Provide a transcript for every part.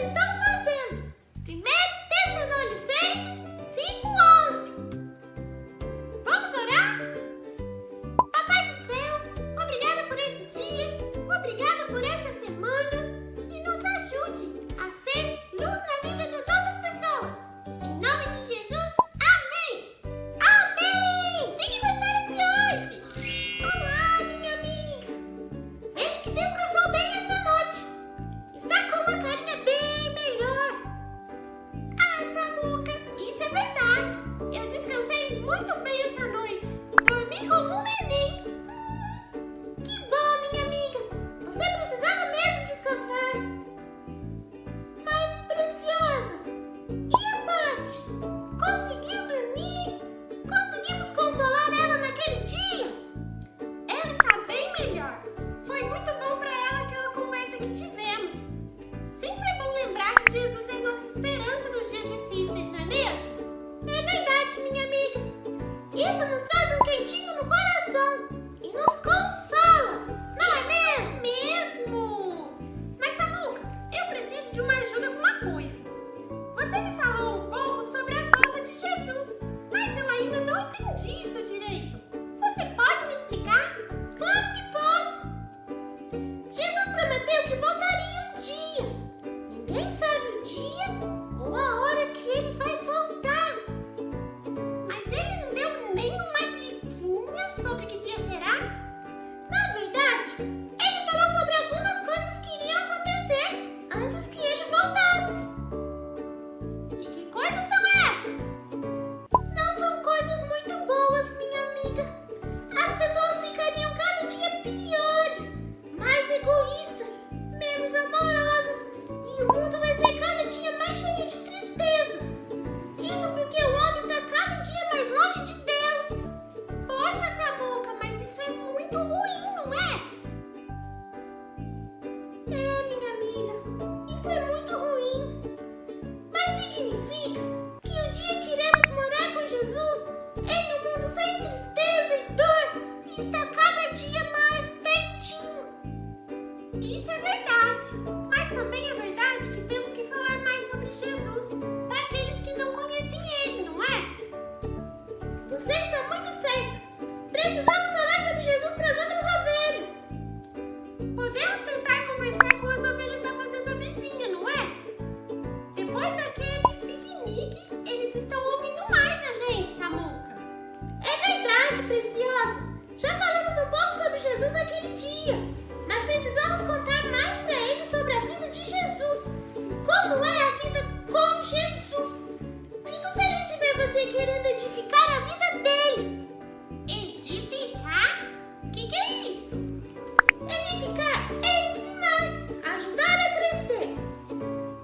estamos fazendo. 1 Tessalonicenses 5:11. Vamos orar? Papai do céu, obrigada por esse dia, obrigada por essa semana e nos ajude a ser luz na vida das outras pessoas. Em nome de Jesus, amém! Amém! Fiquem com a história de hoje. Olá, minha amiga. Vejo que descansou bem essa noite. Está com uma carinha bem melhor. Ah, Samuca, isso é verdade. Eu descansei muito bem essa noite. Dormi como um neném. Que bom, minha amiga. Você precisava mesmo descansar. Mas, Preciosa, e a Paty? Conseguiu dormir? Conseguimos consolar ela naquele dia? Ela está bem melhor. Foi muito bom para ela aquela conversa que tivemos. Sempre é bom lembrar que Jesus é nossa esperança nos dias difíceis, não é mesmo? É verdade, minha amiga. Isso nos traz um quentinho no coração e nos consola, não é mesmo? Mesmo! Mas, Samuca, eu preciso de uma ajuda com uma coisa. Você me falou um pouco sobre a volta de Jesus, mas eu ainda não entendi isso direito. Você pode me explicar? Claro que posso! Jesus prometeu que voltaria um dia. Ninguém sabe o dia ou a hora que ele vai voltar. Mas ele não deu nenhuma diquinha sobre que dia será? Na verdade, ele falou sobre algumas coisas que iriam acontecer antes que ele voltasse. E que coisas são essas? Não são coisas muito boas, minha amiga. As pessoas ficariam cada dia piores, mais egoístas, menos amorosas, e o mundo vai ser cada dia mais cheio de tristeza. Isso porque o homem está cada dia mais longe de Deus. Poxa, Samuca, mas isso é muito ruim, não é? É, minha amiga, isso é muito ruim. Mas significa que o dia que iremos morar com Jesus em um mundo sem tristeza e dor está cada dia mais pertinho. Isso é verdade. Mas também é verdade que temos que falar mais sobre Jesus para aqueles que não conhecem ele, não é? Você está muito certa. Precisamos falar sobre Jesus para as outras ovelhas. Podemos tentar conversar com as ovelhas da fazenda vizinha, não é? Depois daquele piquenique, eles estão ouvindo mais a gente, Samuca. É verdade, Preciosa. Já falamos um pouco sobre Jesus aquele dia, mas precisamos contar mais para eles sobre a vida de Jesus e como é a vida com Jesus. Fico feliz de ver você querendo edificar a vida deles. Edificar? O que é isso? Edificar é ensinar, ajudar a crescer.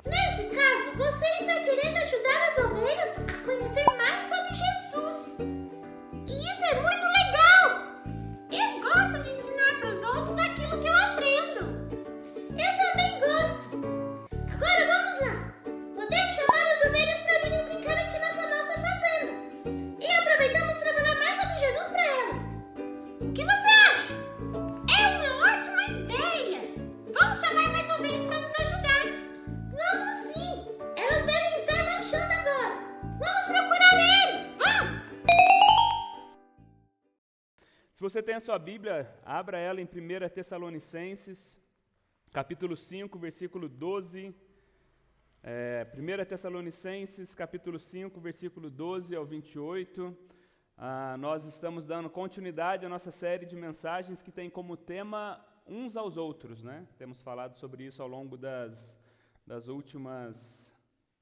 Nesse caso, você está querendo ajudar as ovelhas a conhecer mais sobre Jesus. E isso é muito legal! Eu gosto de ensinar para os outros aquilo que eu aprendo. Eu também gosto. Agora vamos lá. Podemos chamar as ovelhas para virem brincar aqui na nossa fazenda. E aproveitamos para falar mais sobre Jesus para elas. O que você acha? É uma ótima ideia. Vamos chamar mais ovelhas para nos ajudar. Vamos sim. Elas devem estar lanchando agora. Vamos procurar eles. Vamos! Se você tem a sua Bíblia, abra ela em 1 Tessalonicenses, capítulo 5, versículo 12. 1 Tessalonicenses, capítulo 5, versículo 12 ao 28. Nós estamos dando continuidade à nossa série de mensagens que tem como tema uns aos outros, né? Temos falado sobre isso ao longo das últimas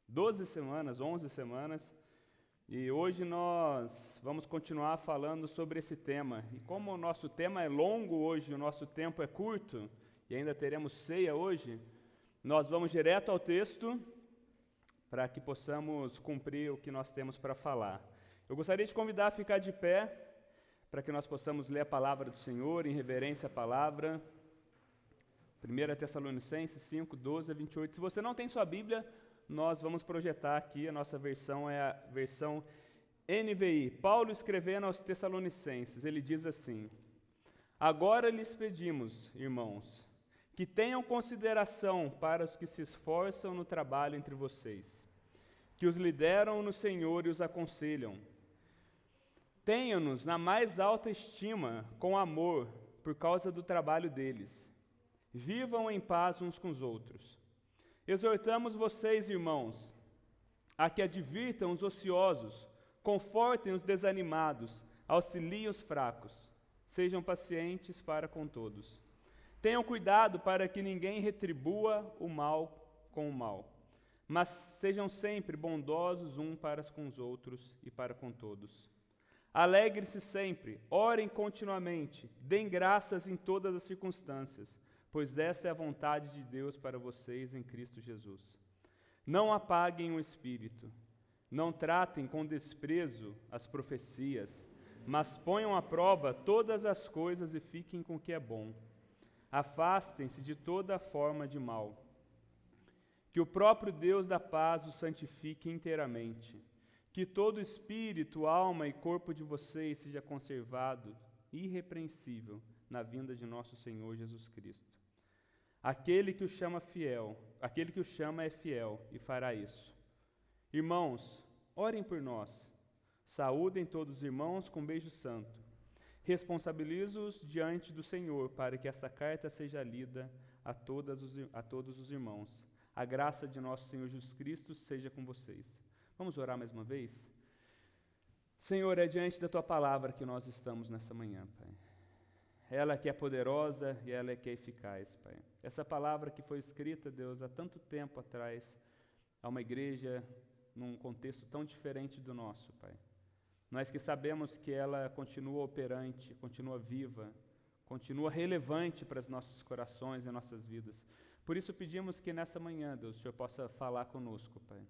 12 semanas, 11 semanas. E hoje nós vamos continuar falando sobre esse tema. E como o nosso tema é longo hoje, o nosso tempo é curto, e ainda teremos ceia hoje, nós vamos direto ao texto para que possamos cumprir o que nós temos para falar. Eu gostaria de convidar a ficar de pé para que nós possamos ler a palavra do Senhor em reverência à palavra. 1 Tessalonicenses 5, 12 a 28. Se você não tem sua Bíblia, nós vamos projetar aqui, a nossa versão é a versão NVI. Paulo escrevendo aos Tessalonicenses, ele diz assim: Agora lhes pedimos, irmãos, que tenham consideração para os que se esforçam no trabalho entre vocês, que os lideram no Senhor e os aconselham. Tenham-nos na mais alta estima, com amor, por causa do trabalho deles. Vivam em paz uns com os outros. Exortamos vocês, irmãos, a que advirtam os ociosos, confortem os desanimados, auxiliem os fracos. Sejam pacientes para com todos. Tenham cuidado para que ninguém retribua o mal com o mal, mas sejam sempre bondosos uns para com os outros e para com todos. Alegre-se sempre, orem continuamente, deem graças em todas as circunstâncias, pois essa é a vontade de Deus para vocês em Cristo Jesus. Não apaguem o espírito, não tratem com desprezo as profecias, mas ponham à prova todas as coisas e fiquem com o que é bom. Afastem-se de toda forma de mal. Que o próprio Deus da paz os santifique inteiramente. Que todo espírito, alma e corpo de vocês seja conservado irrepreensível na vinda de nosso Senhor Jesus Cristo. Aquele que o chama é fiel e fará isso. Irmãos, orem por nós. Saúdem todos os irmãos com beijo santo. Responsabilizo-os diante do Senhor para que essa carta seja lida a todos os irmãos. A graça de nosso Senhor Jesus Cristo seja com vocês. Vamos orar mais uma vez? Senhor, é diante da Tua palavra que nós estamos nessa manhã, Pai. Ela que é poderosa e ela que é eficaz, Pai. Essa palavra que foi escrita, Deus, há tanto tempo atrás, a uma igreja num contexto tão diferente do nosso, Pai. Nós que sabemos que ela continua operante, continua viva, continua relevante para os nossos corações e nossas vidas. Por isso pedimos que nessa manhã, Deus, o Senhor possa falar conosco, Pai.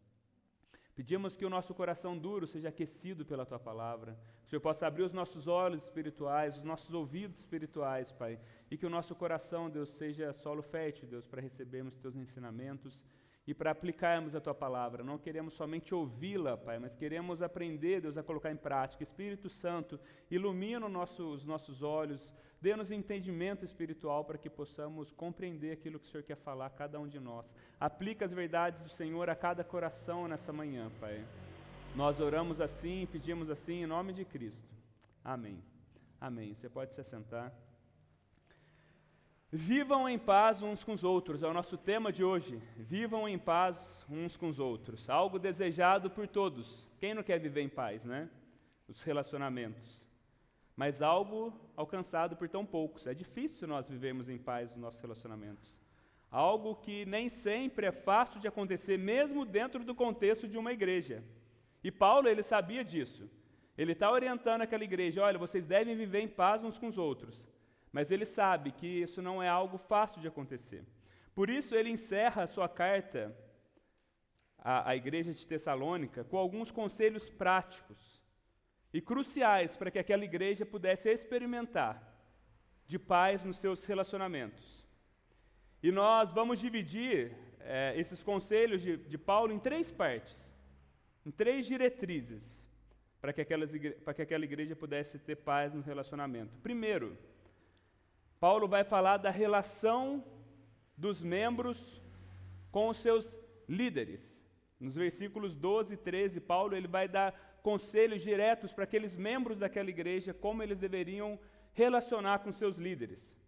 Pedimos que o nosso coração duro seja aquecido pela Tua palavra, que o Senhor possa abrir os nossos olhos espirituais, os nossos ouvidos espirituais, Pai, e que o nosso coração, Deus, seja solo fértil, Deus, para recebermos Teus ensinamentos e para aplicarmos a Tua palavra. Não queremos somente ouvi-la, Pai, mas queremos aprender, Deus, a colocar em prática. Espírito Santo, ilumina os nossos olhos, dê-nos entendimento espiritual para que possamos compreender aquilo que o Senhor quer falar a cada um de nós. Aplica as verdades do Senhor a cada coração nessa manhã, Pai. Nós oramos assim, pedimos assim, em nome de Cristo. Amém. Amém. Você pode se assentar. Vivam em paz uns com os outros, é o nosso tema de hoje. Vivam em paz uns com os outros. Algo desejado por todos. Quem não quer viver em paz, né? Os relacionamentos. Mas algo alcançado por tão poucos. É difícil nós vivermos em paz nos nossos relacionamentos. Algo que nem sempre é fácil de acontecer, mesmo dentro do contexto de uma igreja. E Paulo, ele sabia disso. Ele está orientando aquela igreja, olha, vocês devem viver em paz uns com os outros. Mas ele sabe que isso não é algo fácil de acontecer. Por isso ele encerra a sua carta à igreja de Tessalônica com alguns conselhos práticos e cruciais para que aquela igreja pudesse experimentar de paz nos seus relacionamentos. E nós vamos dividir esses conselhos de Paulo em 3 partes, em 3 diretrizes, para que aquela igreja pudesse ter paz no relacionamento. Primeiro, Paulo vai falar da relação dos membros com os seus líderes. Nos versículos 12 e 13, Paulo ele vai dar conselhos diretos para aqueles membros daquela igreja, como eles deveriam relacionar com seus líderes.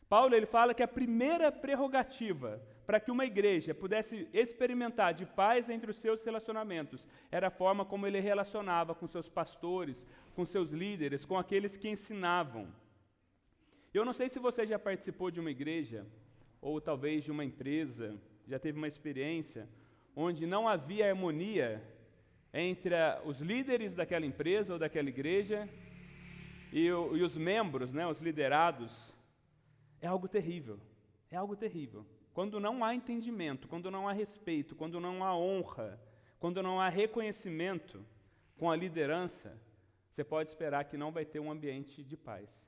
Paulo ele fala que a primeira prerrogativa para que uma igreja pudesse experimentar de paz entre os seus relacionamentos era a forma como ele relacionava com seus pastores, com seus líderes, com aqueles que ensinavam. Eu não sei se você já participou de uma igreja, ou talvez de uma empresa, já teve uma experiência, onde não havia harmonia entre os líderes daquela empresa ou daquela igreja e os membros, né, os liderados. É algo terrível, é algo terrível. Quando não há entendimento, quando não há respeito, quando não há honra, quando não há reconhecimento com a liderança, você pode esperar que não vai ter um ambiente de paz.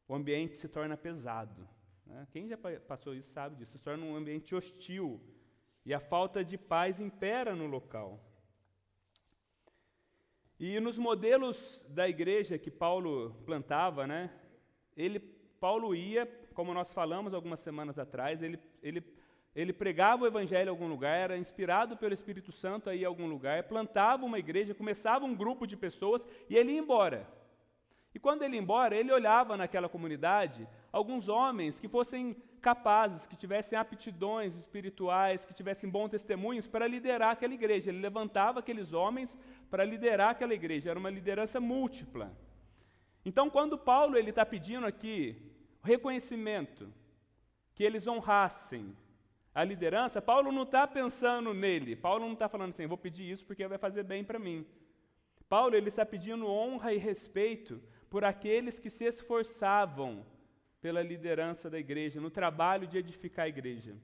O ambiente se torna pesado. Né? Quem já passou isso sabe disso. Se torna um ambiente hostil. E a falta de paz impera no local. E nos modelos da igreja que Paulo plantava, né, Paulo ia como nós falamos algumas semanas atrás, ele pregava o evangelho em algum lugar, era inspirado pelo Espírito Santo a ir a algum lugar, plantava uma igreja, começava um grupo de pessoas e ele ia embora. E quando ele ia embora, ele olhava naquela comunidade alguns homens que fossem capazes, que tivessem aptidões espirituais, que tivessem bons testemunhos para liderar aquela igreja. Ele levantava aqueles homens para liderar aquela igreja, era uma liderança múltipla. Então, quando Paulo está pedindo aqui o reconhecimento, que eles honrassem a liderança, Paulo não está pensando nele, Paulo não está falando assim, vou pedir isso porque vai fazer bem para mim. Paulo está pedindo honra e respeito por aqueles que se esforçavam pela liderança da igreja, no trabalho de edificar a igreja.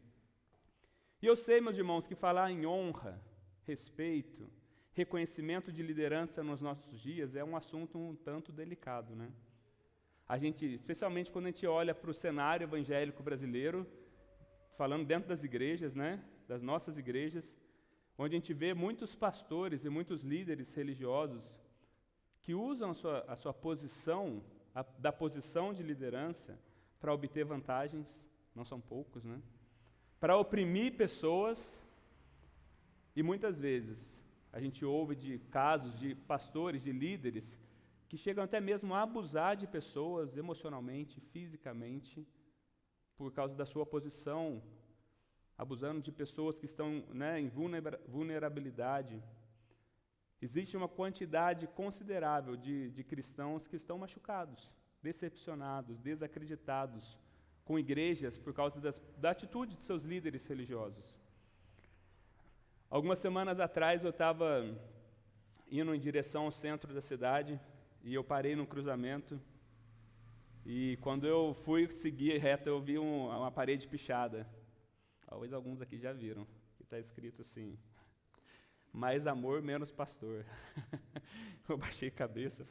E eu sei, meus irmãos, que falar em honra, respeito, reconhecimento de liderança nos nossos dias é um assunto um tanto delicado, né? A gente, especialmente quando a gente olha para o cenário evangélico brasileiro, falando dentro das igrejas, né, das nossas igrejas, onde a gente vê muitos pastores e muitos líderes religiosos que usam a sua posição, da posição de liderança, para obter vantagens, não são poucos, né? Para oprimir pessoas, e muitas vezes a gente ouve de casos de pastores, de líderes, que chegam até mesmo a abusar de pessoas emocionalmente, fisicamente, por causa da sua posição, abusando de pessoas que estão, né, em vulnerabilidade. Existe uma quantidade considerável de cristãos que estão machucados, decepcionados, desacreditados com igrejas por causa da atitude de seus líderes religiosos. Algumas semanas atrás eu estava indo em direção ao centro da cidade e eu parei num cruzamento e quando eu fui seguir reto eu vi uma parede pichada. Talvez alguns aqui já viram, que está escrito assim: mais amor, menos pastor. Eu baixei a cabeça.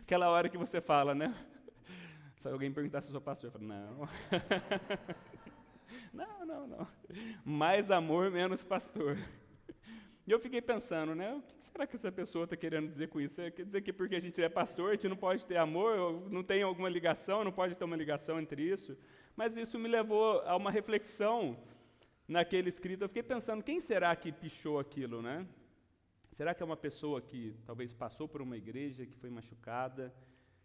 Aquela hora que você fala, né? Se alguém perguntar se eu sou pastor, eu falo, não. Não. Mais amor, menos pastor. E eu fiquei pensando, né? O que será que essa pessoa está querendo dizer com isso? Quer dizer que porque a gente é pastor, a gente não pode ter amor, não tem alguma ligação, não pode ter uma ligação entre isso? Mas isso me levou a uma reflexão naquele escrito. Eu fiquei pensando, quem será que pichou aquilo, né? Será que é uma pessoa que talvez passou por uma igreja, que foi machucada,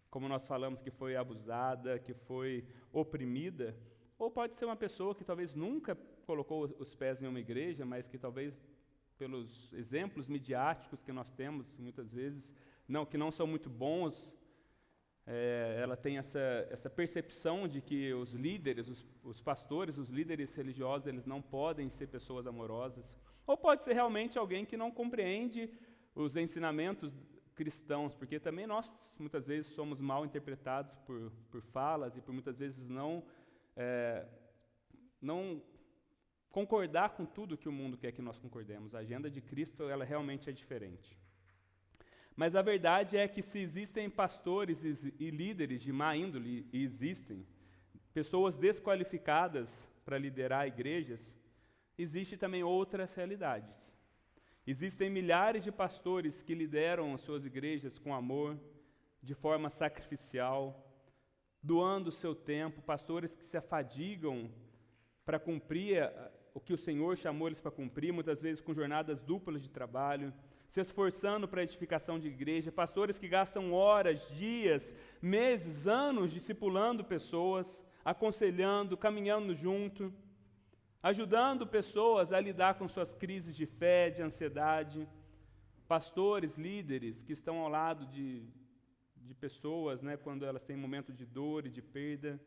como nós falamos, que foi abusada, que foi oprimida? Ou pode ser uma pessoa que talvez nunca colocou os pés em uma igreja, mas que talvez, pelos exemplos midiáticos que nós temos, muitas vezes, que não são muito bons, ela tem essa percepção de que os líderes, os pastores, os líderes religiosos, eles não podem ser pessoas amorosas. Ou pode ser realmente alguém que não compreende os ensinamentos cristãos, porque também nós, muitas vezes, somos mal interpretados por falas e por muitas vezes não concordar com tudo que o mundo quer que nós concordemos. A agenda de Cristo, ela realmente é diferente. Mas a verdade é que se existem pastores e líderes de má índole, e existem, pessoas desqualificadas para liderar igrejas, existem também outras realidades. Existem milhares de pastores que lideram as suas igrejas com amor, de forma sacrificial, doando o seu tempo, pastores que se afadigam para cumprir o que o Senhor chamou eles para cumprir, muitas vezes com jornadas duplas de trabalho, se esforçando para a edificação de igreja, pastores que gastam horas, dias, meses, anos discipulando pessoas, aconselhando, caminhando junto, ajudando pessoas a lidar com suas crises de fé, de ansiedade, pastores, líderes que estão ao lado de pessoas, né, quando elas têm momento de dor e de perda,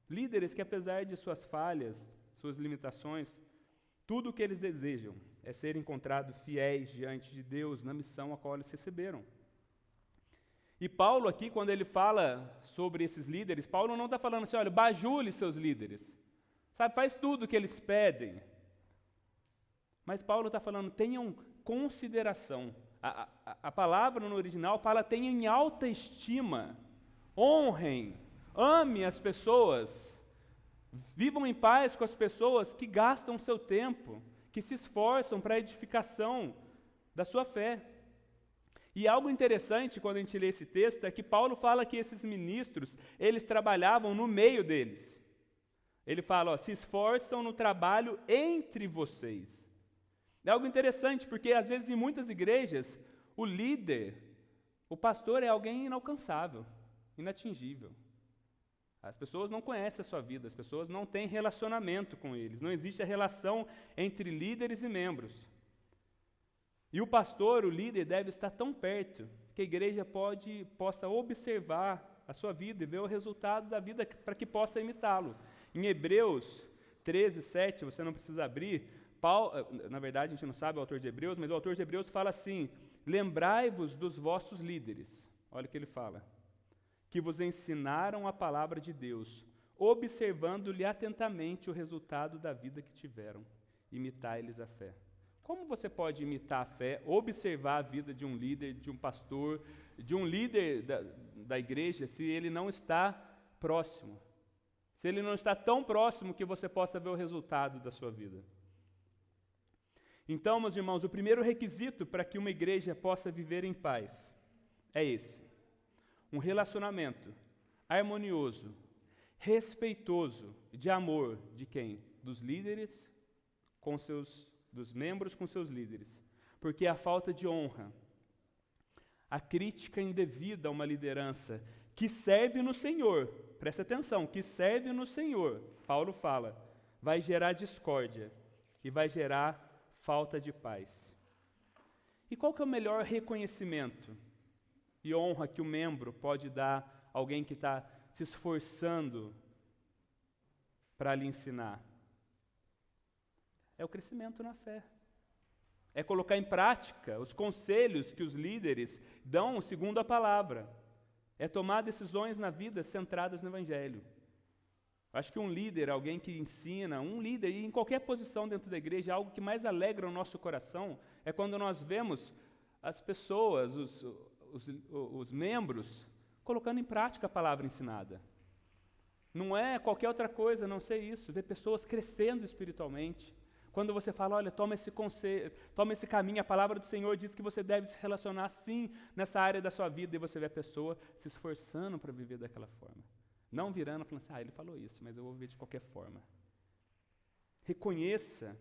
líderes que apesar de suas falhas, suas limitações, tudo o que eles desejam é ser encontrados fiéis diante de Deus na missão a qual eles receberam. E Paulo aqui, quando ele fala sobre esses líderes, Paulo não está falando assim, olha, bajule seus líderes, sabe, faz tudo o que eles pedem. Mas Paulo está falando, tenham consideração. A palavra no original fala, tenham em alta estima, honrem, ame as pessoas, vivam em paz com as pessoas que gastam o seu tempo, que se esforçam para a edificação da sua fé. E algo interessante quando a gente lê esse texto é que Paulo fala que esses ministros, eles trabalhavam no meio deles. Ele fala, ó, se esforçam no trabalho entre vocês. É algo interessante, porque às vezes em muitas igrejas, o líder, o pastor é alguém inalcançável, inatingível. As pessoas não conhecem a sua vida, as pessoas não têm relacionamento com eles, não existe a relação entre líderes e membros. E o pastor, o líder, deve estar tão perto que a igreja possa observar a sua vida e ver o resultado da vida para que possa imitá-lo. Em Hebreus 13, 7, você não precisa abrir, Paulo, na verdade a gente não sabe o autor de Hebreus, mas o autor de Hebreus fala assim, lembrai-vos dos vossos líderes, olha o que ele fala, que vos ensinaram a palavra de Deus, observando-lhe atentamente o resultado da vida que tiveram, imitai-lhes a fé. Como você pode imitar a fé, observar a vida de um líder, de um pastor, de um líder da igreja, se ele não está próximo? Se ele não está tão próximo que você possa ver o resultado da sua vida. Então, meus irmãos, o primeiro requisito para que uma igreja possa viver em paz é esse. Um relacionamento harmonioso, respeitoso, de amor, de quem? Dos líderes com dos membros com seus líderes. Porque a falta de honra, a crítica indevida a uma liderança que serve no Senhor, presta atenção, que serve no Senhor, Paulo fala, vai gerar discórdia e vai gerar falta de paz. E qual que é o melhor reconhecimento e honra que o membro pode dar a alguém que está se esforçando para lhe ensinar? É o crescimento na fé. É colocar em prática os conselhos que os líderes dão segundo a palavra. É tomar decisões na vida centradas no Evangelho. Acho que um líder, alguém que ensina, um líder, e em qualquer posição dentro da igreja, algo que mais alegra o nosso coração é quando nós vemos as pessoas, os membros, colocando em prática a palavra ensinada. Não é qualquer outra coisa, a não ser isso, ver pessoas crescendo espiritualmente. Quando você fala, olha, toma esse conselho, toma esse caminho, a palavra do Senhor diz que você deve se relacionar assim nessa área da sua vida, e você vê a pessoa se esforçando para viver daquela forma. Não virando e falando assim, ele falou isso, mas eu vou viver de qualquer forma. Reconheça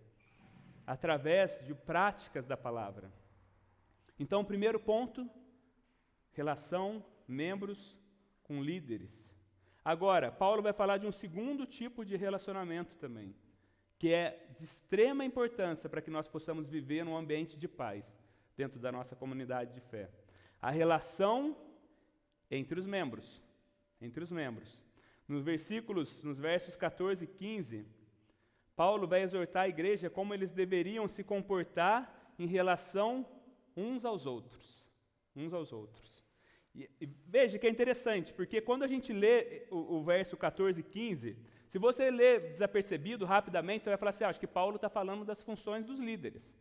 através de práticas da palavra. Então, o primeiro ponto, relação, membros com líderes. Agora, Paulo vai falar de um segundo tipo de relacionamento também, que é de extrema importância para que nós possamos viver num ambiente de paz dentro da nossa comunidade de fé. A relação entre os membros. Nos versos 14 e 15, Paulo vai exortar a igreja como eles deveriam se comportar em relação uns aos outros. E veja que é interessante, porque quando a gente lê o verso 14 e 15, se você ler desapercebido, rapidamente, você vai falar assim, acho que Paulo está falando das funções dos líderes.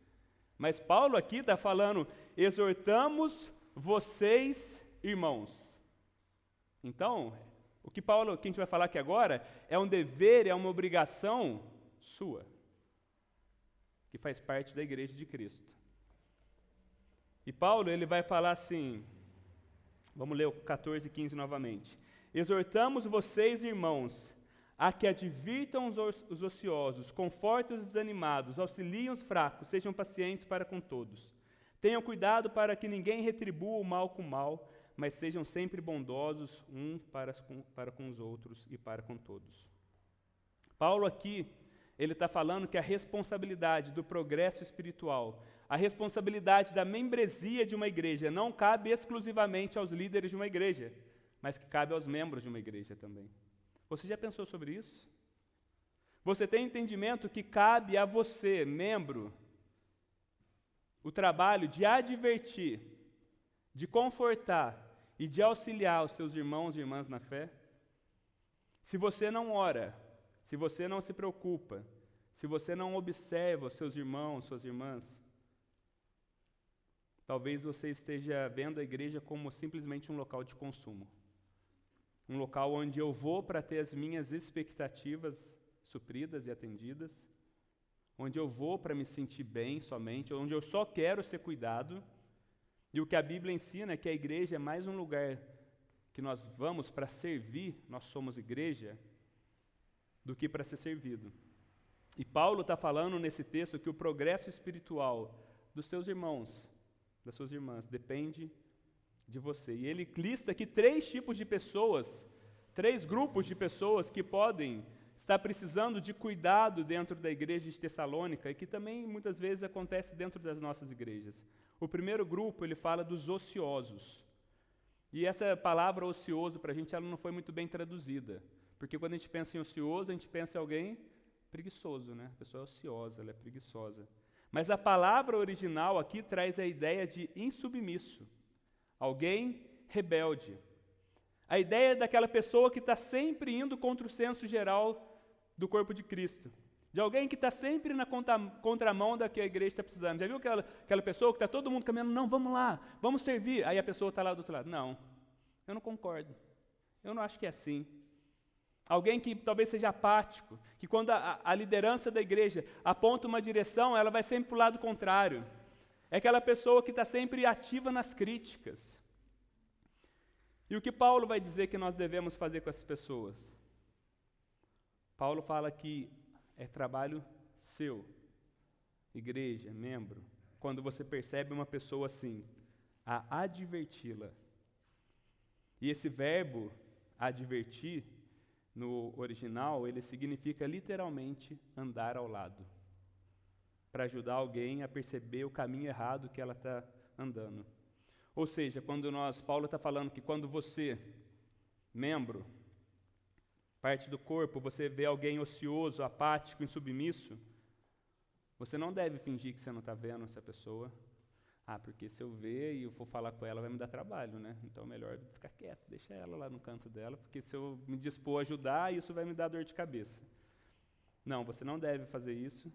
Mas Paulo aqui está falando, exortamos vocês, irmãos. Então, o que a gente vai falar aqui agora, é um dever, é uma obrigação sua, que faz parte da igreja de Cristo. E Paulo, ele vai falar assim, vamos ler o 14 e 15 novamente. Exortamos vocês, irmãos, a que advirtam os ociosos, confortem os desanimados, auxiliem os fracos, sejam pacientes para com todos. Tenham cuidado para que ninguém retribua o mal com o mal, mas sejam sempre bondosos para com os outros e para com todos. Paulo aqui, ele está falando que a responsabilidade do progresso espiritual, a responsabilidade da membresia de uma igreja não cabe exclusivamente aos líderes de uma igreja, mas que cabe aos membros de uma igreja também. Você já pensou sobre isso? Você tem entendimento que cabe a você, membro, o trabalho de advertir, de confortar e de auxiliar os seus irmãos e irmãs na fé? Se você não ora, se você não se preocupa, se você não observa os seus irmãos, suas irmãs, talvez você esteja vendo a igreja como simplesmente um local de consumo. Um local onde eu vou para ter as minhas expectativas supridas e atendidas, onde eu vou para me sentir bem somente, onde eu só quero ser cuidado, E o que a Bíblia ensina é que a igreja é mais um lugar que nós vamos para servir, nós somos igreja, do que para ser servido. E Paulo está falando nesse texto que o progresso espiritual dos seus irmãos, das suas irmãs, depende de você. E ele lista aqui 3 tipos de pessoas, 3 grupos de pessoas que podem estar precisando de cuidado dentro da igreja de Tessalônica e que também muitas vezes acontece dentro das nossas igrejas. O primeiro grupo, ele fala dos ociosos. E essa palavra ocioso, para a gente, ela não foi muito bem traduzida. Porque quando a gente pensa em ocioso, a gente pensa em alguém preguiçoso, né? A pessoa é ociosa, ela é preguiçosa. Mas a palavra original aqui traz a ideia de insubmisso. Alguém rebelde. A ideia daquela pessoa que está sempre indo contra o senso geral do corpo de Cristo. De alguém que está sempre na contramão da que a igreja está precisando. Já viu aquela pessoa que está todo mundo caminhando? Não, vamos lá, vamos servir. Aí a pessoa está lá do outro lado. Não, eu não concordo. Eu não acho que é assim. Alguém que talvez seja apático, que quando a liderança da igreja aponta uma direção, ela vai sempre para o lado contrário. É aquela pessoa que está sempre ativa nas críticas. E o que Paulo vai dizer que nós devemos fazer com essas pessoas? Paulo fala que é trabalho seu, igreja, membro, quando você percebe uma pessoa assim, a adverti-la. E esse verbo, advertir, no original, ele significa literalmente andar ao lado, para ajudar alguém a perceber o caminho errado que ela está andando. Ou seja, Paulo está falando que quando você, membro, parte do corpo, você vê alguém ocioso, apático, insubmisso, você não deve fingir que você não está vendo essa pessoa. Porque se eu ver e eu for falar com ela, vai me dar trabalho, né? Então, melhor ficar quieto, deixa ela lá no canto dela, porque se eu me dispor a ajudar, isso vai me dar dor de cabeça. Não, você não deve fazer isso.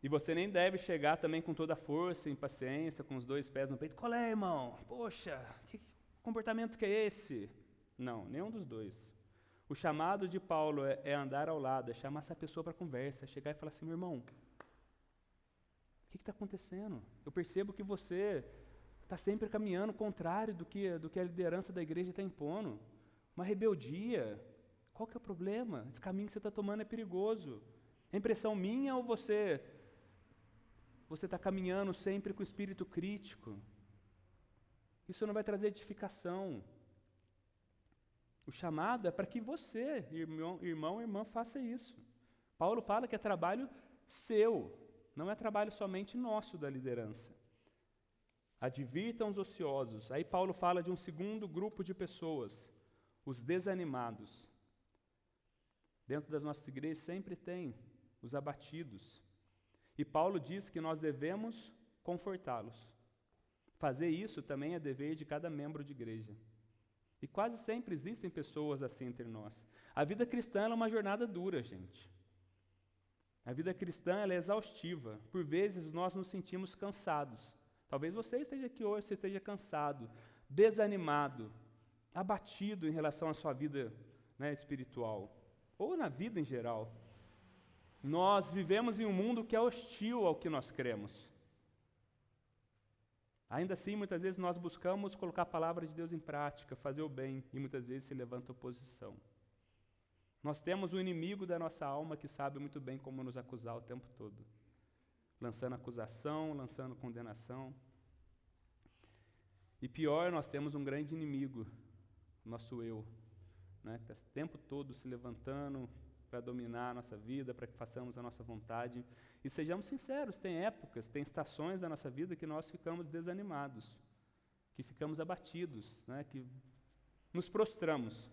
E você nem deve chegar também com toda a força e impaciência, com os 2 pés no peito. Qual é, irmão? Poxa, que comportamento que é esse? Não, nenhum dos 2. O chamado de Paulo é andar ao lado, é chamar essa pessoa para conversa, é chegar e falar assim, meu irmão, o que está acontecendo? Eu percebo que você está sempre caminhando contrário do que a liderança da igreja está impondo. Uma rebeldia. Qual que é o problema? Esse caminho que você está tomando é perigoso. É impressão minha ou você está caminhando sempre com espírito crítico? Isso não vai trazer edificação. O chamado é para que você, irmão, irmã, faça isso. Paulo fala que é trabalho seu. Não é trabalho somente nosso da liderança. Advirtam os ociosos. Aí Paulo fala de um segundo grupo de pessoas, os desanimados. Dentro das nossas igrejas sempre tem os abatidos. E Paulo diz que nós devemos confortá-los. Fazer isso também é dever de cada membro de igreja. E quase sempre existem pessoas assim entre nós. A vida cristã é uma jornada dura, gente. A vida cristã ela é exaustiva. Por vezes nós nos sentimos cansados. Talvez você esteja aqui hoje, você esteja cansado, desanimado, abatido em relação à sua vida, né, espiritual, ou na vida em geral. Nós vivemos em um mundo que é hostil ao que nós cremos. Ainda assim, muitas vezes nós buscamos colocar a palavra de Deus em prática, fazer o bem, e muitas vezes se levanta oposição. Nós temos um inimigo da nossa alma que sabe muito bem como nos acusar o tempo todo. Lançando acusação, lançando condenação. E pior, nós temos um grande inimigo, nosso eu, né, que está o tempo todo se levantando para dominar a nossa vida, para que façamos a nossa vontade. E sejamos sinceros, tem épocas, tem estações da nossa vida que nós ficamos desanimados, que ficamos abatidos, né, que nos prostramos.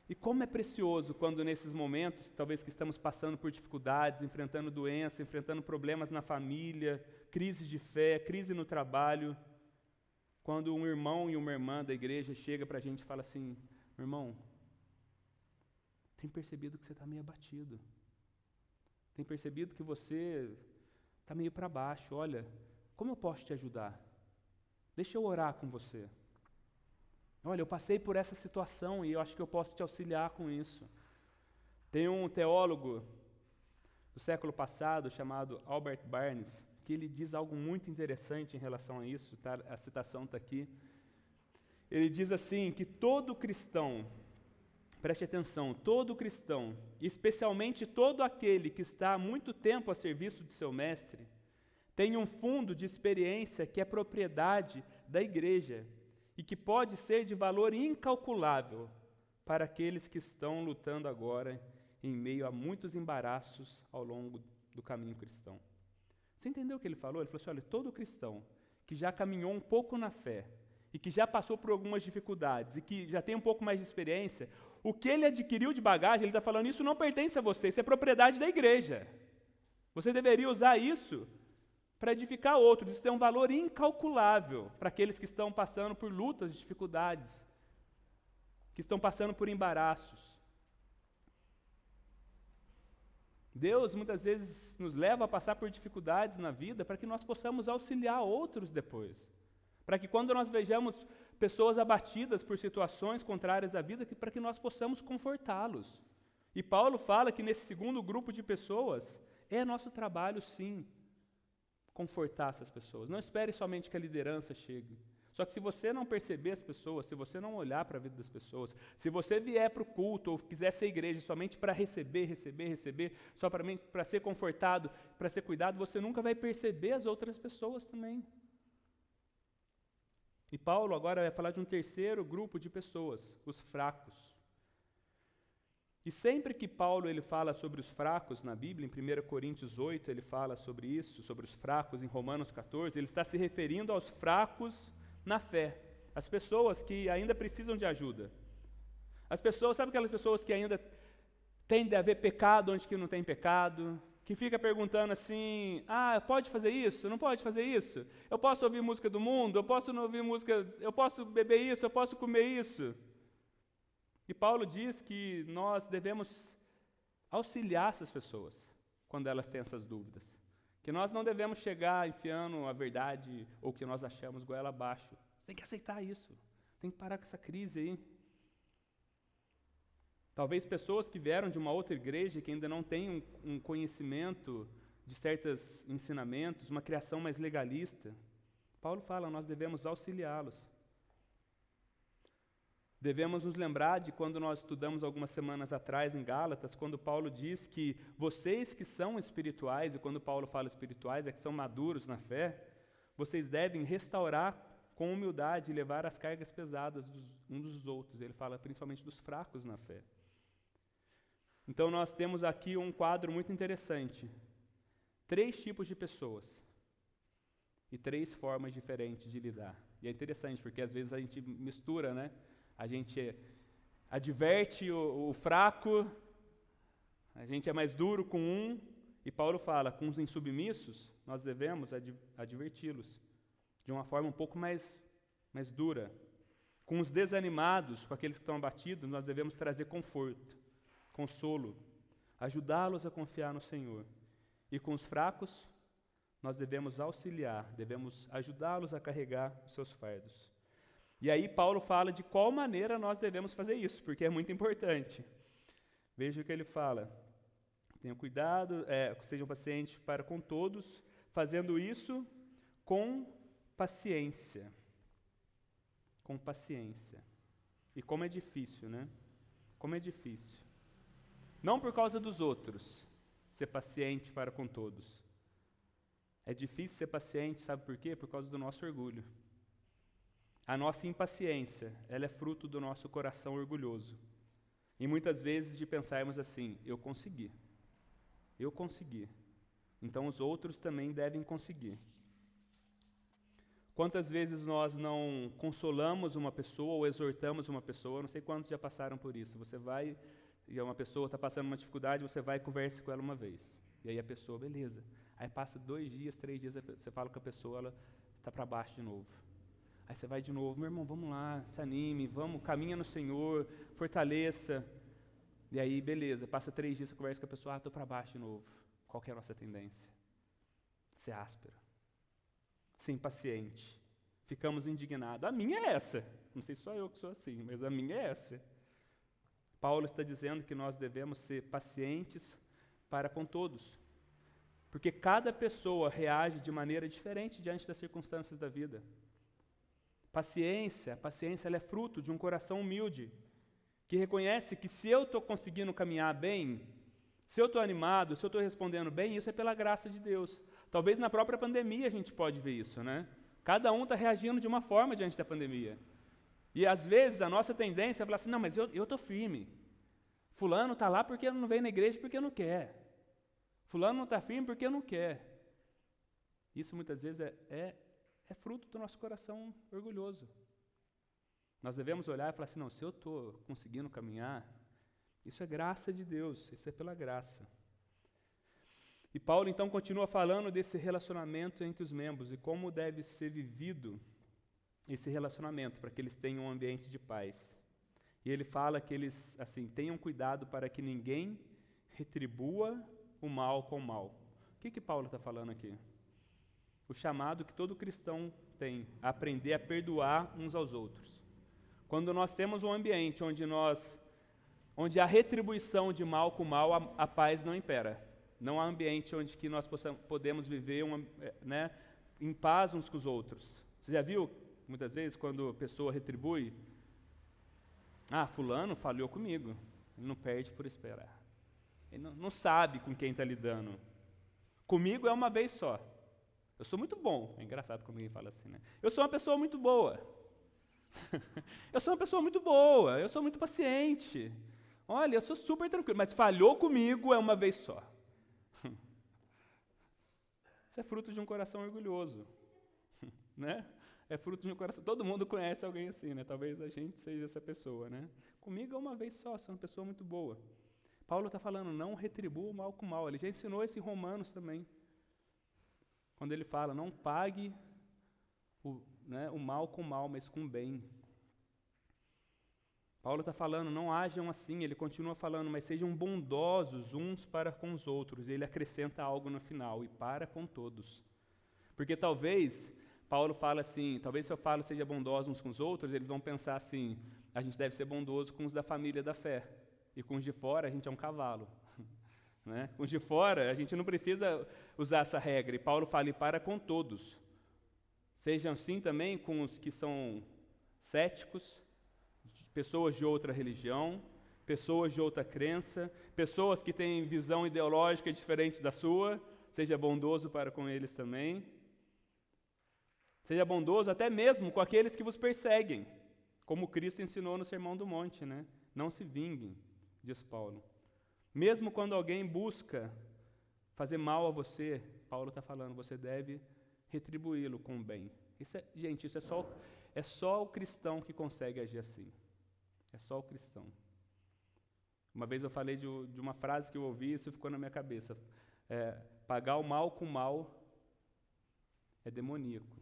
E como é precioso quando nesses momentos, talvez que estamos passando por dificuldades, enfrentando doença, enfrentando problemas na família, crises de fé, crise no trabalho, quando um irmão e uma irmã da igreja chega para a gente e fala assim, meu irmão, tem percebido que você está meio abatido, tem percebido que você está meio para baixo, olha, como eu posso te ajudar? Deixa eu orar com você. Olha, eu passei por essa situação e eu acho que eu posso te auxiliar com isso. Tem um teólogo do século passado chamado Albert Barnes, que ele diz algo muito interessante em relação a isso, tá? A citação está aqui. Ele diz assim, que todo cristão, preste atenção, todo cristão, especialmente todo aquele que está há muito tempo a serviço de seu mestre, tem um fundo de experiência que é propriedade da igreja e que pode ser de valor incalculável para aqueles que estão lutando agora em meio a muitos embaraços ao longo do caminho cristão. Você entendeu o que ele falou? Ele falou assim, olha, todo cristão que já caminhou um pouco na fé e que já passou por algumas dificuldades e que já tem um pouco mais de experiência, o que ele adquiriu de bagagem, ele está falando, isso não pertence a você, isso é propriedade da igreja. Você deveria usar isso para edificar outros. Isso tem um valor incalculável para aqueles que estão passando por lutas, dificuldades, que estão passando por embaraços. Deus muitas vezes nos leva a passar por dificuldades na vida para que nós possamos auxiliar outros depois. Para que quando nós vejamos pessoas abatidas por situações contrárias à vida, para que nós possamos confortá-los. E Paulo fala que nesse segundo grupo de pessoas, é nosso trabalho sim, confortar essas pessoas. Não espere somente que a liderança chegue. Só que se você não perceber as pessoas, se você não olhar para a vida das pessoas, se você vier para o culto ou quiser ser igreja somente para receber, só para ser confortado, para ser cuidado, você nunca vai perceber as outras pessoas também. E Paulo agora vai falar de um terceiro grupo de pessoas, os fracos. E sempre que Paulo ele fala sobre os fracos na Bíblia, em 1 Coríntios 8 ele fala sobre isso, sobre os fracos, em Romanos 14, ele está se referindo aos fracos na fé, as pessoas que ainda precisam de ajuda. As pessoas, sabe aquelas pessoas que ainda tendem a ver pecado onde que não tem pecado, que fica perguntando assim, pode fazer isso? Não pode fazer isso? Eu posso ouvir música do mundo? Eu posso não ouvir música? Eu posso beber isso? Eu posso comer isso? E Paulo diz que nós devemos auxiliar essas pessoas quando elas têm essas dúvidas. Que nós não devemos chegar enfiando a verdade ou o que nós achamos goela abaixo. Você tem que aceitar isso. Tem que parar com essa crise aí. Talvez pessoas que vieram de uma outra igreja que ainda não têm um conhecimento de certos ensinamentos, uma criação mais legalista. Paulo fala, nós devemos auxiliá-los. Devemos nos lembrar de quando nós estudamos algumas semanas atrás em Gálatas, quando Paulo diz que vocês que são espirituais, e quando Paulo fala espirituais, é que são maduros na fé, vocês devem restaurar com humildade e levar as cargas pesadas uns dos outros. Ele fala principalmente dos fracos na fé. Então nós temos aqui um quadro muito interessante. 3 tipos de pessoas e 3 formas diferentes de lidar. E é interessante, porque às vezes a gente mistura, né? A gente adverte o fraco, a gente é mais duro com um, e Paulo fala, com os insubmissos, nós devemos adverti-los de uma forma um pouco mais dura. Com os desanimados, com aqueles que estão abatidos, nós devemos trazer conforto, consolo, ajudá-los a confiar no Senhor. E com os fracos, nós devemos auxiliar, devemos ajudá-los a carregar os seus fardos. E aí Paulo fala de qual maneira nós devemos fazer isso, porque é muito importante. Veja o que ele fala. Tenham cuidado, sejam pacientes para com todos, fazendo isso com paciência. Com paciência. E como é difícil, né? Como é difícil. Não por causa dos outros, ser paciente para com todos. É difícil ser paciente, sabe por quê? Por causa do nosso orgulho. A nossa impaciência, ela é fruto do nosso coração orgulhoso. E muitas vezes de pensarmos assim, eu consegui, então os outros também devem conseguir. Quantas vezes nós não consolamos uma pessoa ou exortamos uma pessoa, não sei quantos já passaram por isso, você vai, e uma pessoa está passando uma dificuldade, você vai e conversa com ela uma vez, e aí a pessoa, beleza, aí passa 2 dias, 3 dias, você fala com a pessoa, ela está para baixo de novo. Aí você vai de novo, meu irmão, vamos lá, se anime, vamos, caminha no Senhor, fortaleça. E aí, beleza, passa 3 dias, você conversa com a pessoa, estou para baixo de novo. Qual que é a nossa tendência? Ser áspero, ser impaciente. Ficamos indignados. A minha é essa. Não sei se só eu que sou assim, mas a minha é essa. Paulo está dizendo que nós devemos ser pacientes para com todos. Porque cada pessoa reage de maneira diferente diante das circunstâncias da vida. A paciência ela é fruto de um coração humilde, que reconhece que se eu estou conseguindo caminhar bem, se eu estou animado, se eu estou respondendo bem, isso é pela graça de Deus. Talvez na própria pandemia a gente pode ver isso, né? Cada um está reagindo de uma forma diante da pandemia. E às vezes a nossa tendência é falar assim, não, mas eu estou firme. Fulano está lá porque não vem na igreja porque não quer. Fulano não está firme porque não quer. Isso muitas vezes é fruto do nosso coração orgulhoso. Nós devemos olhar e falar assim, não, se eu estou conseguindo caminhar, isso é graça de Deus, isso é pela graça. E Paulo então continua falando desse relacionamento entre os membros e como deve ser vivido esse relacionamento para que eles tenham um ambiente de paz. E ele fala que eles, assim, tenham cuidado para que ninguém retribua o mal com o mal. O que Paulo está falando aqui? O chamado que todo cristão tem, a aprender a perdoar uns aos outros. Quando nós temos um ambiente onde a retribuição de mal com mal, a paz não impera. Não há ambiente onde que nós podemos viver em paz uns com os outros. Você já viu, muitas vezes, quando a pessoa retribui? Fulano falhou comigo. Ele não perde por esperar. Ele não sabe com quem está lidando. Comigo é uma vez só. Eu sou muito bom. É engraçado quando alguém fala assim, né? Eu sou uma pessoa muito boa. Eu sou uma pessoa muito boa. Eu sou muito paciente. Olha, eu sou super tranquilo. Mas falhou comigo é uma vez só. Isso é fruto de um coração orgulhoso. Né? É fruto de um coração. Todo mundo conhece alguém assim, né? Talvez a gente seja essa pessoa, né? Comigo é uma vez só. Sou uma pessoa muito boa. Paulo está falando, não retribua o mal com o mal. Ele já ensinou isso em Romanos também. Quando ele fala, não pague o mal com o mal, mas com o bem. Paulo está falando, não hajam assim. Ele continua falando, mas sejam bondosos uns para com os outros. E ele acrescenta algo no final, e para com todos. Porque talvez, Paulo fala assim, talvez se eu falo seja bondoso uns com os outros, eles vão pensar assim, a gente deve ser bondoso com os da família da fé. E com os de fora, a gente é um cavalo. Né? Com os de fora, a gente não precisa usar essa regra. E Paulo fala, e para com todos. Sejam assim também com os que são céticos, pessoas de outra religião, pessoas de outra crença, pessoas que têm visão ideológica diferente da sua. Seja bondoso para com eles também. Seja bondoso até mesmo com aqueles que vos perseguem, como Cristo ensinou no Sermão do Monte, né? Não se vinguem, diz Paulo. Mesmo quando alguém busca fazer mal a você, Paulo está falando, você deve retribuí-lo com o bem. Isso é só o cristão que consegue agir assim. É só o cristão. Uma vez eu falei de uma frase que eu ouvi, isso ficou na minha cabeça. Pagar o mal com o mal é demoníaco.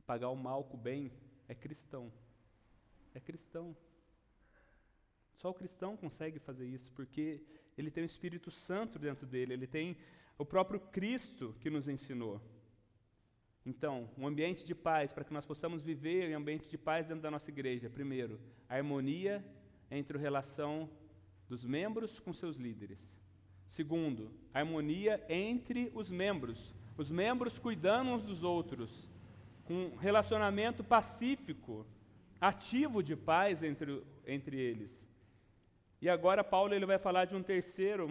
Pagar o mal com o bem é cristão. É cristão. Só o cristão consegue fazer isso, porque ele tem o Espírito Santo dentro dele, ele tem o próprio Cristo que nos ensinou. Então, um ambiente de paz, para que nós possamos viver em um ambiente de paz dentro da nossa igreja. Primeiro, a harmonia entre a relação dos membros com seus líderes. Segundo, a harmonia entre os membros cuidando uns dos outros, com um relacionamento pacífico, ativo de paz entre eles. E agora Paulo ele vai falar de uma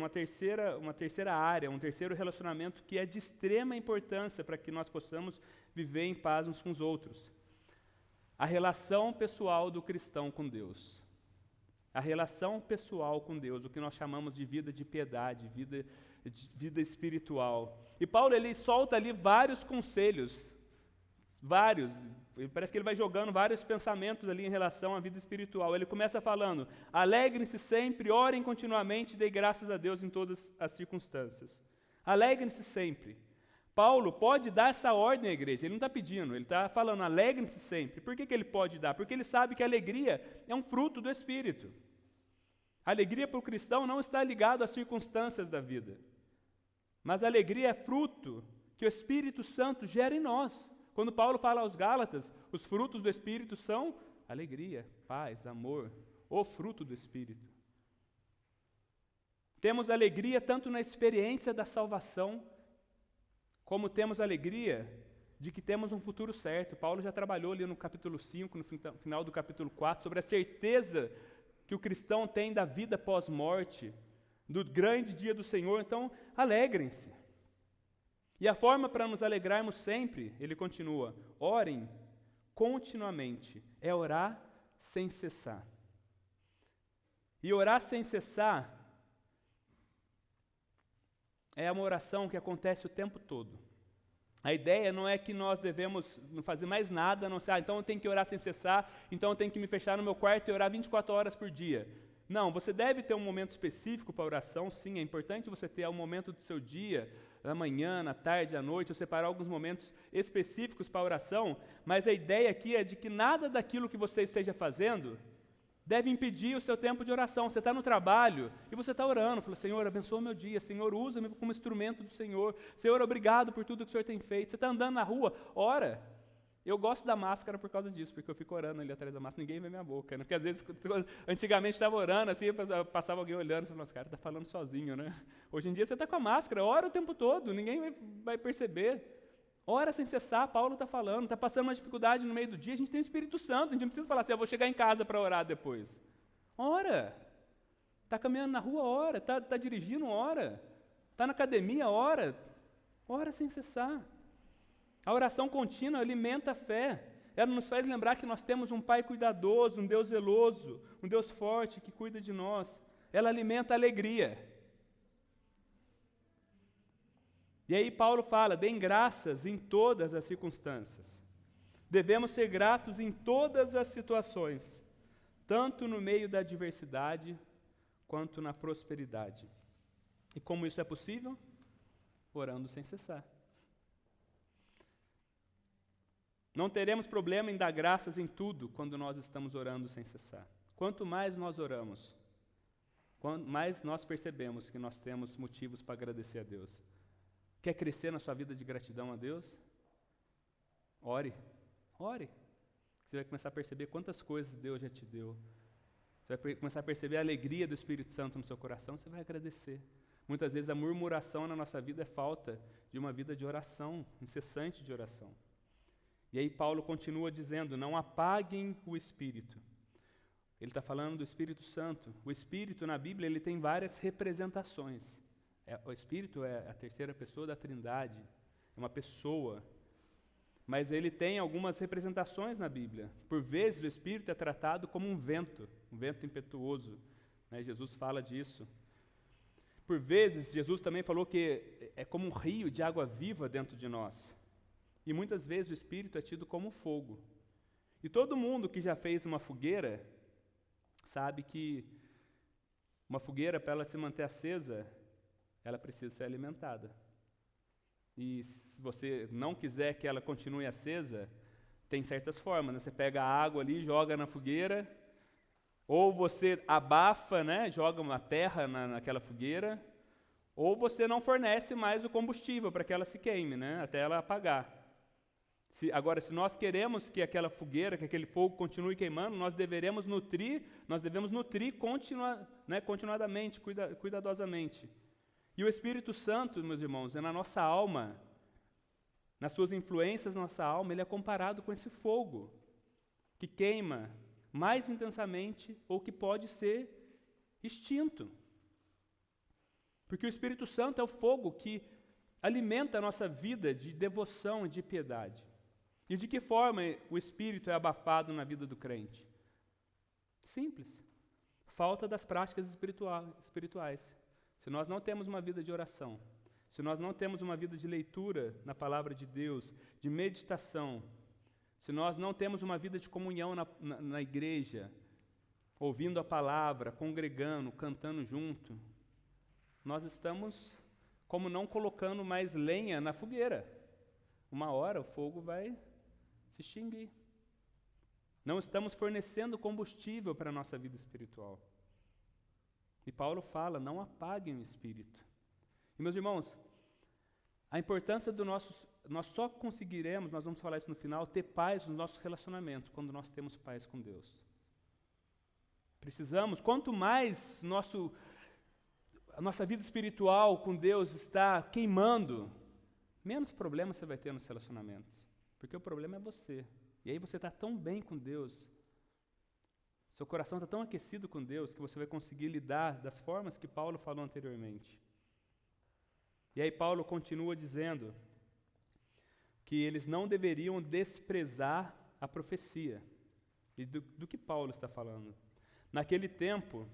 terceira área, um terceiro relacionamento que é de extrema importância para que nós possamos viver em paz uns com os outros. A relação pessoal do cristão com Deus. A relação pessoal com Deus, o que nós chamamos de vida de piedade, vida espiritual. E Paulo ele solta ali vários conselhos, parece que ele vai jogando vários pensamentos ali em relação à vida espiritual. Ele começa falando, alegrem-se sempre, orem continuamente, dêem graças a Deus em todas as circunstâncias. Alegrem-se sempre. Paulo pode dar essa ordem à igreja, ele não está pedindo, ele está falando, alegrem-se sempre. Por que ele pode dar? Porque ele sabe que a alegria é um fruto do Espírito. A alegria para o cristão não está ligada às circunstâncias da vida, mas a alegria é fruto que o Espírito Santo gera em nós. Quando Paulo fala aos Gálatas, os frutos do Espírito são alegria, paz, amor, o fruto do Espírito. Temos alegria tanto na experiência da salvação, como temos alegria de que temos um futuro certo. Paulo já trabalhou ali no capítulo 5, no final do capítulo 4, sobre a certeza que o cristão tem da vida pós-morte, do grande dia do Senhor. Então, alegrem-se. E a forma para nos alegrarmos sempre, ele continua, orem continuamente, é orar sem cessar. E orar sem cessar é uma oração que acontece o tempo todo. A ideia não é que nós devemos não fazer mais nada, não sei, então eu tenho que orar sem cessar, então eu tenho que me fechar no meu quarto e orar 24 horas por dia. Não, você deve ter um momento específico para oração, sim, é importante você ter um momento do seu dia, na manhã, na tarde, à noite, ou separar alguns momentos específicos para oração, mas a ideia aqui é de que nada daquilo que você esteja fazendo deve impedir o seu tempo de oração. Você está no trabalho e você está orando, fala, Senhor, abençoa o meu dia, Senhor, usa-me como instrumento do Senhor, Senhor, obrigado por tudo que o Senhor tem feito. Você está andando na rua, ora. Eu gosto da máscara por causa disso, porque eu fico orando ali atrás da máscara, ninguém vê minha boca, né? Porque às vezes, antigamente estava orando, assim, passava alguém olhando, e falava, nossa, cara, está falando sozinho, né? Hoje em dia você está com a máscara, ora o tempo todo, ninguém vai perceber. Ora sem cessar, Paulo está falando, está passando uma dificuldade no meio do dia, a gente tem o Espírito Santo, a gente não precisa falar assim, eu vou chegar em casa para orar depois. Ora. Está caminhando na rua, ora. Está dirigindo, ora. Está na academia, ora. Ora sem cessar. A oração contínua alimenta a fé. Ela nos faz lembrar que nós temos um Pai cuidadoso, um Deus zeloso, um Deus forte que cuida de nós. Ela alimenta a alegria. E aí Paulo fala, deem graças em todas as circunstâncias. Devemos ser gratos em todas as situações, tanto no meio da adversidade, quanto na prosperidade. E como isso é possível? Orando sem cessar. Não teremos problema em dar graças em tudo quando nós estamos orando sem cessar. Quanto mais nós oramos, quanto mais nós percebemos que nós temos motivos para agradecer a Deus. Quer crescer na sua vida de gratidão a Deus? Ore, ore. Você vai começar a perceber quantas coisas Deus já te deu. Você vai começar a perceber a alegria do Espírito Santo no seu coração, você vai agradecer. Muitas vezes a murmuração na nossa vida é falta de uma vida de oração, incessante de oração. E aí Paulo continua dizendo, não apaguem o Espírito. Ele está falando do Espírito Santo. O Espírito na Bíblia ele tem várias representações. O Espírito é a terceira pessoa da Trindade, é uma pessoa. Mas ele tem algumas representações na Bíblia. Por vezes o Espírito é tratado como um vento impetuoso. Né? Jesus fala disso. Por vezes Jesus também falou que é como um rio de água viva dentro de nós. E muitas vezes o Espírito é tido como fogo. E todo mundo que já fez uma fogueira sabe que uma fogueira, para ela se manter acesa, ela precisa ser alimentada. E se você não quiser que ela continue acesa, tem certas formas, né? Você pega a água ali, joga na fogueira, ou você abafa, né? Joga uma terra naquela fogueira, ou você não fornece mais o combustível para que ela se queime, né? Até ela apagar. Agora, se nós queremos que aquela fogueira, que aquele fogo continue queimando, nós devemos nutrir continuadamente, cuidadosamente. E o Espírito Santo, meus irmãos, é na nossa alma, nas suas influências na nossa alma, ele é comparado com esse fogo, que queima mais intensamente ou que pode ser extinto. Porque o Espírito Santo é o fogo que alimenta a nossa vida de devoção e de piedade. E de que forma o Espírito é abafado na vida do crente? Simples. Falta das práticas espirituais. Se nós não temos uma vida de oração, se nós não temos uma vida de leitura na palavra de Deus, de meditação, se nós não temos uma vida de comunhão na igreja, ouvindo a palavra, congregando, cantando junto, nós estamos como não colocando mais lenha na fogueira. Uma hora o fogo vai se extinguir. Não estamos fornecendo combustível para a nossa vida espiritual. E Paulo fala, não apaguem o Espírito. E meus irmãos, a importância nós só conseguiremos, nós vamos falar isso no final, ter paz nos nossos relacionamentos, quando nós temos paz com Deus. Precisamos, quanto mais a nossa vida espiritual com Deus está queimando, menos problemas você vai ter nos relacionamentos. Porque o problema é você. E aí você está tão bem com Deus, seu coração está tão aquecido com Deus, que você vai conseguir lidar das formas que Paulo falou anteriormente. E aí Paulo continua dizendo que eles não deveriam desprezar a profecia. E do que Paulo está falando? Naquele tempo,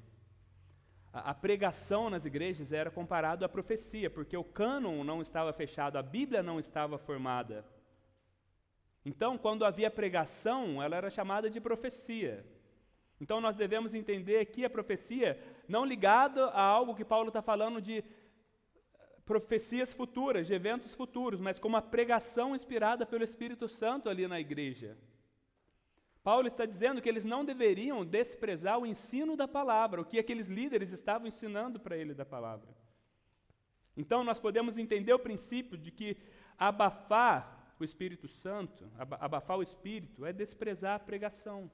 a pregação nas igrejas era comparado à profecia, porque o cânon não estava fechado, a Bíblia não estava formada. Então, quando havia pregação, ela era chamada de profecia. Então, nós devemos entender que a profecia, não ligado a algo que Paulo está falando de profecias futuras, de eventos futuros, mas como uma pregação inspirada pelo Espírito Santo ali na igreja. Paulo está dizendo que eles não deveriam desprezar o ensino da palavra, o que aqueles líderes estavam ensinando para ele da palavra. Então, nós podemos entender o princípio de que abafar o Espírito Santo, abafar o Espírito, é desprezar a pregação.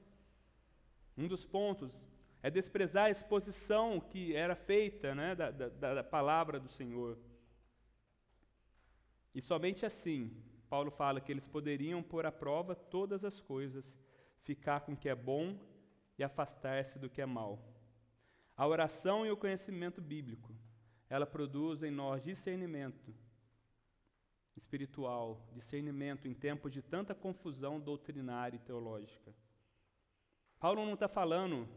Um dos pontos é desprezar a exposição que era feita, né, da palavra do Senhor. E somente assim, Paulo fala que eles poderiam pôr à prova todas as coisas, ficar com o que é bom e afastar-se do que é mal. A oração e o conhecimento bíblico, ela produz em nós discernimento espiritual, discernimento em tempos de tanta confusão doutrinária e teológica. Paulo não está falando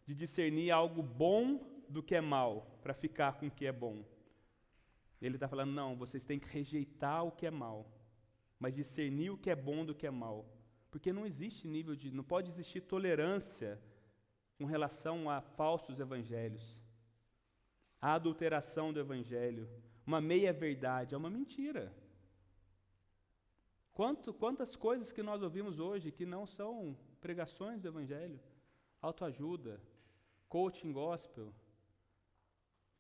de discernir algo bom do que é mal, para ficar com o que é bom. Ele está falando, não, vocês têm que rejeitar o que é mal, mas discernir o que é bom do que é mal. Porque não existe não pode existir tolerância com relação a falsos evangelhos, a adulteração do evangelho, uma meia-verdade, é uma mentira. Quantas coisas que nós ouvimos hoje que não são pregações do evangelho, autoajuda, coaching gospel,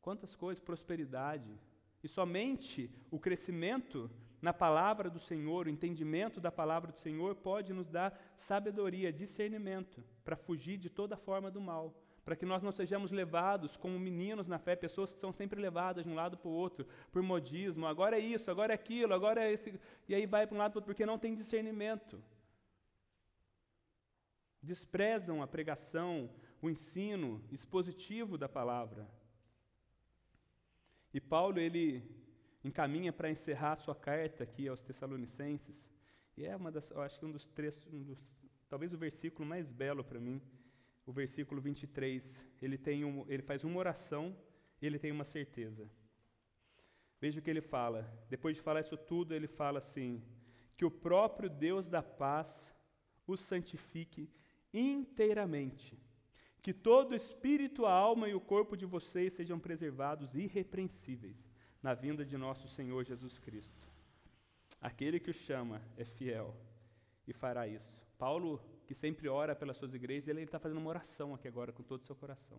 quantas coisas, prosperidade. E somente o crescimento na palavra do Senhor, o entendimento da palavra do Senhor pode nos dar sabedoria, discernimento, para fugir de toda forma do mal, para que nós não sejamos levados como meninos na fé, pessoas que são sempre levadas de um lado para o outro, por modismo, agora é isso, agora é aquilo, agora é esse, e aí vai para um lado para o outro, porque não tem discernimento. Desprezam a pregação, o ensino expositivo da palavra. E Paulo, ele encaminha para encerrar a sua carta aqui aos Tessalonicenses, e é eu acho que talvez o versículo mais belo para mim, o versículo 23, ele faz uma oração e ele tem uma certeza. Veja o que ele fala, depois de falar isso tudo, ele fala assim, que o próprio Deus da paz os santifique inteiramente, que todo o espírito, a alma e o corpo de vocês sejam preservados irrepreensíveis na vinda de nosso Senhor Jesus Cristo. Aquele que o chama é fiel e fará isso. Paulo, que sempre ora pelas suas igrejas, ele está fazendo uma oração aqui agora com todo o seu coração.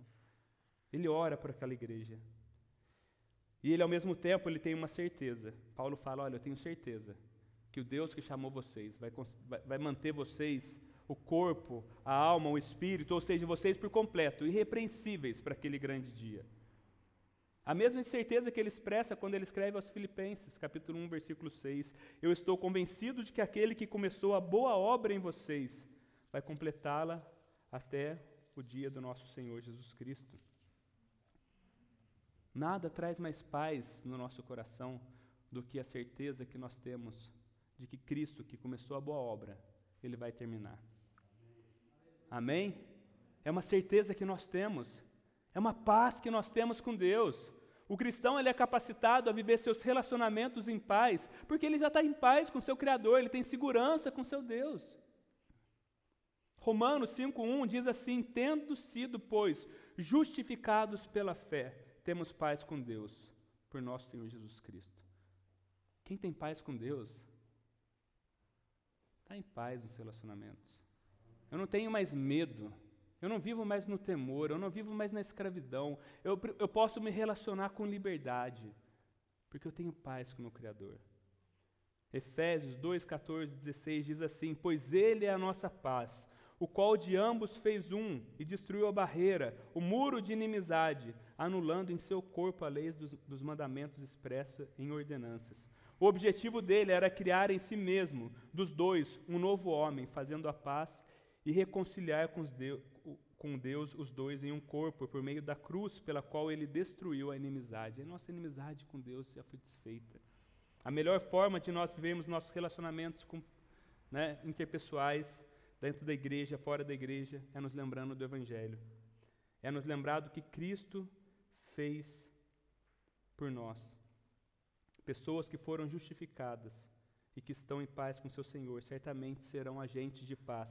Ele ora por aquela igreja. E ele, ao mesmo tempo, ele tem uma certeza. Paulo fala, olha, eu tenho certeza que o Deus que chamou vocês vai manter vocês, o corpo, a alma, o espírito, ou seja, vocês por completo, irrepreensíveis para aquele grande dia. A mesma certeza que ele expressa quando ele escreve aos Filipenses, capítulo 1, versículo 6. Eu estou convencido de que aquele que começou a boa obra em vocês vai completá-la até o dia do nosso Senhor Jesus Cristo. Nada traz mais paz no nosso coração do que a certeza que nós temos de que Cristo, que começou a boa obra, Ele vai terminar. Amém? É uma certeza que nós temos. É uma paz que nós temos com Deus. O cristão, ele é capacitado a viver seus relacionamentos em paz, porque ele já está em paz com seu Criador, ele tem segurança com seu Deus. Romanos 5:1 diz assim, tendo sido, pois, justificados pela fé, temos paz com Deus, por nosso Senhor Jesus Cristo. Quem tem paz com Deus, está em paz nos relacionamentos. Eu não tenho mais medo, eu não vivo mais no temor, eu não vivo mais na escravidão, eu posso me relacionar com liberdade, porque eu tenho paz com o meu Criador. Efésios 2:14-16 diz assim, pois Ele é a nossa paz, o qual de ambos fez um e destruiu a barreira, o muro de inimizade, anulando em seu corpo a lei dos mandamentos expressa em ordenanças. O objetivo dele era criar em si mesmo, dos dois, um novo homem, fazendo a paz e reconciliar com Deus os dois em um corpo, por meio da cruz pela qual ele destruiu a inimizade. A nossa inimizade com Deus já foi desfeita. A melhor forma de nós vivermos nossos relacionamentos interpessoais, dentro da igreja, fora da igreja, é nos lembrando do Evangelho. É nos lembrar do que Cristo fez por nós. Pessoas que foram justificadas e que estão em paz com seu Senhor, certamente serão agentes de paz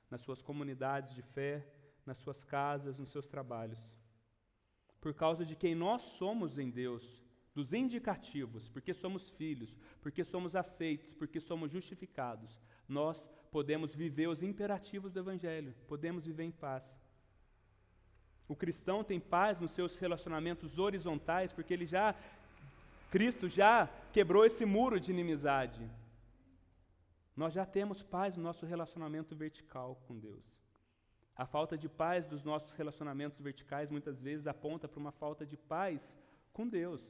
nas suas comunidades de fé, nas suas casas, nos seus trabalhos. Por causa de quem nós somos em Deus, dos indicativos, porque somos filhos, porque somos aceitos, porque somos justificados, nós podemos viver os imperativos do Evangelho, podemos viver em paz. O cristão tem paz nos seus relacionamentos horizontais, porque Cristo já quebrou esse muro de inimizade. Nós já temos paz no nosso relacionamento vertical com Deus. A falta de paz dos nossos relacionamentos verticais muitas vezes aponta para uma falta de paz com Deus.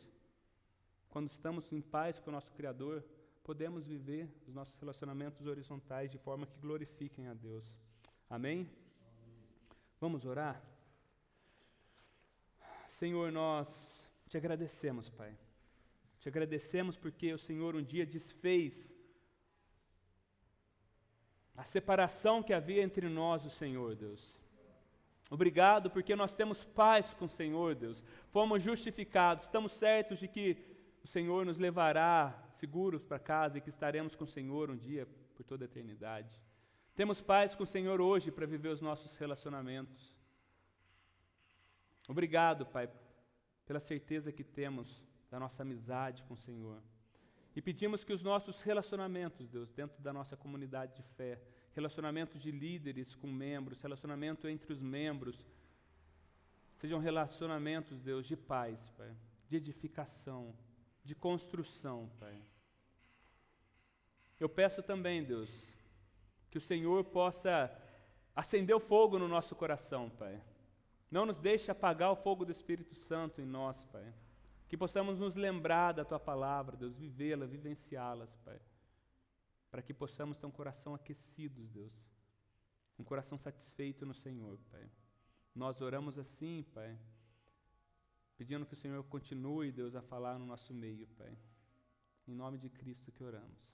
Quando estamos em paz com o nosso Criador, podemos viver os nossos relacionamentos horizontais de forma que glorifiquem a Deus. Amém? Vamos orar? Senhor, nós te agradecemos, Pai. Te agradecemos porque o Senhor um dia desfez a separação que havia entre nós e o Senhor, Deus. Obrigado porque nós temos paz com o Senhor, Deus. Fomos justificados, estamos certos de que o Senhor nos levará seguros para casa e que estaremos com o Senhor um dia por toda a eternidade. Temos paz com o Senhor hoje para viver os nossos relacionamentos. Obrigado, Pai, pela certeza que temos da nossa amizade com o Senhor. E pedimos que os nossos relacionamentos, Deus, dentro da nossa comunidade de fé, relacionamentos de líderes com membros, relacionamento entre os membros, sejam relacionamentos, Deus, de paz, Pai, de edificação, de construção, Pai. Eu peço também, Deus, que o Senhor possa acender o fogo no nosso coração, Pai. Não nos deixe apagar o fogo do Espírito Santo em nós, Pai. Que possamos nos lembrar da Tua palavra, Deus, vivê-la, vivenciá-las, Pai. Para que possamos ter um coração aquecido, Deus. Um coração satisfeito no Senhor, Pai. Nós oramos assim, Pai, pedindo que o Senhor continue, Deus, a falar no nosso meio, Pai. Em nome de Cristo que oramos.